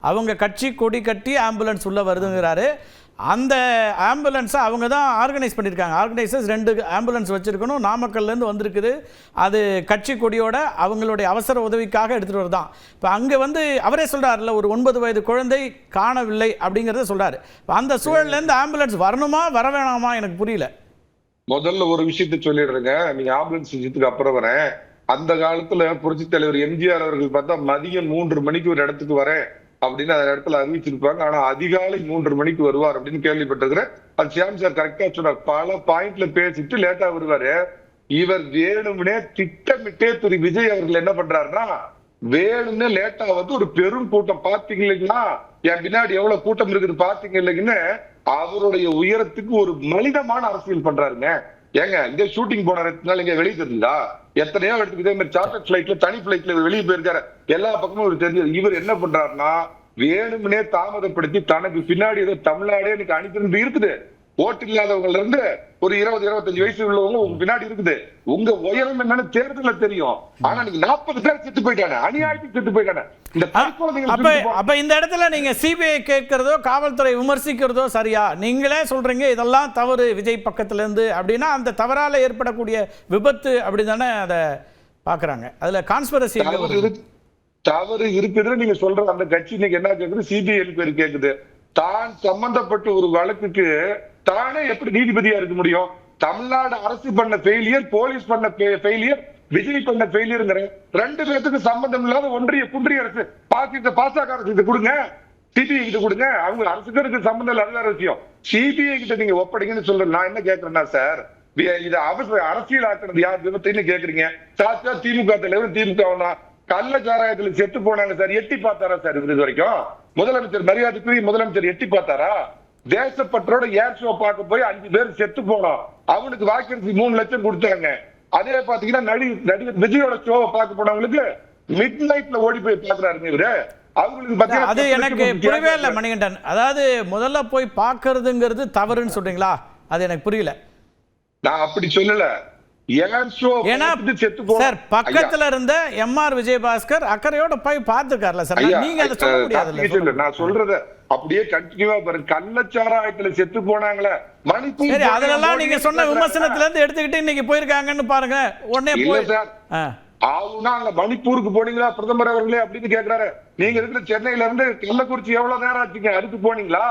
அவங்க கட்சி கொடி கட்டி ஆம்புலன்ஸ் உள்ள வருதுங்கிறாரு. அந்த ஆம்புலன்ஸை அவங்க தான் ஆர்கனைஸ் பண்ணியிருக்காங்க. ஆர்கனைசர்ஸ் 2 ஆம்புலன்ஸ் வச்சுருக்கணும். நாமக்கல்லேருந்து வந்திருக்குது. அது கட்சி கொடியோட அவங்களுடைய அவசர உதவிக்காக எடுத்துகிட்டு வருதான். இப்போ அங்கே வந்து அவரே சொல்கிறார்ல, ஒரு 9 வயது குழந்தை காணவில்லை அப்படிங்கிறத சொல்கிறார். அந்த சூழல்லேருந்து ஆம்புலன்ஸ் வரணுமா வர வேணாமா எனக்கு புரியல. முதல்ல ஒரு விஷயத்த சொல்லிடுறேங்க. நீங்க ஆம்புலன்ஸ் விஷயத்துக்கு அப்புறம் வரேன். அந்த காலத்துல புரட்சித் தலைவர் எம்ஜிஆர் அவர்கள் பார்த்தா மதியம் 3 மணிக்கு ஒரு இடத்துக்கு வரேன் அப்படின்னு அந்த இடத்துல அறிவிச்சிருப்பாங்க. ஆனா அதிகாலை 3 மணிக்கு வருவார் அப்படின்னு கேள்விப்பட்டிருக்கிறேன். அது சியாம் சார் கரெக்டா சொன்னார். பல பாயிண்ட்ல பேசிட்டு லேட்டா வருவாரு. இவர் வேணும்னே திட்டமிட்டே திரு விஜய் அவர்கள் என்ன பண்றாருன்னா, வேணும்னே லேட்டா வந்து ஒரு பெரும் கூட்டம் பாத்தீங்க இல்லைங்களா, என் பின்னாடி எவ்வளவு கூட்டம் இருக்குது பாத்தீங்க இல்லைங்கன்னு அவருடைய உயரத்துக்கு ஒரு மனிதமான அரசியல் பண்றாருங்க. ஏங்க இங்க ஷூட்டிங் போன இடத்துனால இங்க வெளியே தெரியுதா? எத்தனையோ இடத்துக்கு இதே மாதிரி சார்ட்டர் பிளைட்ல தனி பிளைட்ல வெளியே போயிருக்காரு. எல்லா பக்கமும் இவர் தெரிஞ்சது. இவர் என்ன பண்றாருன்னா, வேணும்னே தாமதப்படுத்தி தனக்கு பின்னாடி ஏதோ தமிழ்நாடே எனக்கு அனுப்பி இருக்குது. ஓட்டு இல்லாதவங்கல இருந்து ஒரு 20-25 வயசு உள்ளவங்க உங்க பின்னாடி இருக்குது. உங்க உயரம் என்னன்னு தேர்தல தெரியும். ஆனா நீங்க 40 பேர் செத்து போயிட்டாங்க, அநியாயத்துக்கு செத்து போயிட்டாங்க. அப்ப இந்த இடத்துல நீங்க சிபிஐ கேட்கிறதோ காவல்துறை விமர்சிக்கிறதோ சரியா? நீங்களே சொல்றீங்க இதெல்லாம் தவறு விஜய் பக்கத்துல இருந்து அப்படின்னா, அந்த தவறால ஏற்படக்கூடிய விபத்து அப்படிதானே அதை பாக்குறாங்க. அதுல கான்ஸ்பிரசி தவறு இருக்குது. நீங்க சொல்ற அந்த கட்சி இன்னைக்கு என்ன கேக்குது? சிபிஐ பேர் கேக்குது. தான் சம்பந்தப்பட்ட ஒரு வழக்குக்கு தானே எப்படி நீதிபதியா இருக்க முடியும்? தமிழ்நாடு அரசு பண்ண ஃபெயிலியர், போலீஸ் பண்ண ஃபெயிலியர், விஜய் பண்ண ஃபெயிலியர்ங்கிற 2 பேருக்கு சம்பந்தம் இல்லாத ஒன்றிய அரசு பாசக அரசு கொடுங்க, சிபிஐ கிட்ட கொடுங்க. அவங்க அரசுக்கு சம்பந்தம் இல்ல, அது வேற விஷயம். சிபிஐ கிட்ட நீங்க ஒப்படைங்கன்னு சொல்றேன். நான் என்ன கேட்கறேன்னா சார், இதை அரசியல் ஆக்குறது யார் விபத்துன்னு கேக்குறீங்க? சாச்சா திமுக தலைவர், திமுக கள்ளச்சாராயத்துல செத்து போனாங்க சார். எட்டி பார்த்தாரா சார் இது வரைக்கும்? முதலமைச்சர் மரியாதைக்குரிய முதலமைச்சர் எட்டி பார்த்தாரா? தேசப்பற்றோட ஏர் ஷோ பார்க்க போய் 5 பேர் செத்து போனோம். அவனுக்கு வாக்கரிசி 3 லட்சம் கொடுத்தாங்க. அதே பாத்தீங்கன்னா நடிகர் விஜயோட ஷோவை பார்க்க போனவங்களுக்கு மிட் நைட்ல ஓடி போய் பாக்குறாருங்க இவரு. அவங்களுக்கு அது எனக்கு புரியவே இல்லை மணிகண்டன். அதாவது முதல்ல போய் பாக்குறதுங்கிறது தவறுன்னு சொல்றீங்களா? அது எனக்கு புரியல. நான் அப்படி சொல்லல. பக்கத்துல இருந்த எம்ஆர் விஜயபாஸ்கர் அக்கறையோட போய் பார்த்துக்கார்ல சார். நீங்க அதை சொல்ல முடியாது. நான் சொல்றத அப்படியே கண்டினியூவா பாருங்க. கள்ளச்சாராயத்துல செத்து போனாங்களே மணிப்பூர், சரி அதெல்லாம் நீங்க சொன்ன விமர்சனத்துல இருந்து எடுத்துக்கிட்டு இன்னைக்கு போயிருக்காங்கன்னு பாருங்க. உடனே போய் சார் ஆவுனா அங்க மணிப்பூருக்கு போனீங்களா பிரதமர் அவர்களே அப்படின்னு கேக்குறாரு. நீங்க இருக்கிற சென்னையில இருந்து கள்ளக்குறிச்சி எவ்வளவு நேரம் ஆச்சுங்க? அதுக்கு போனீங்களா?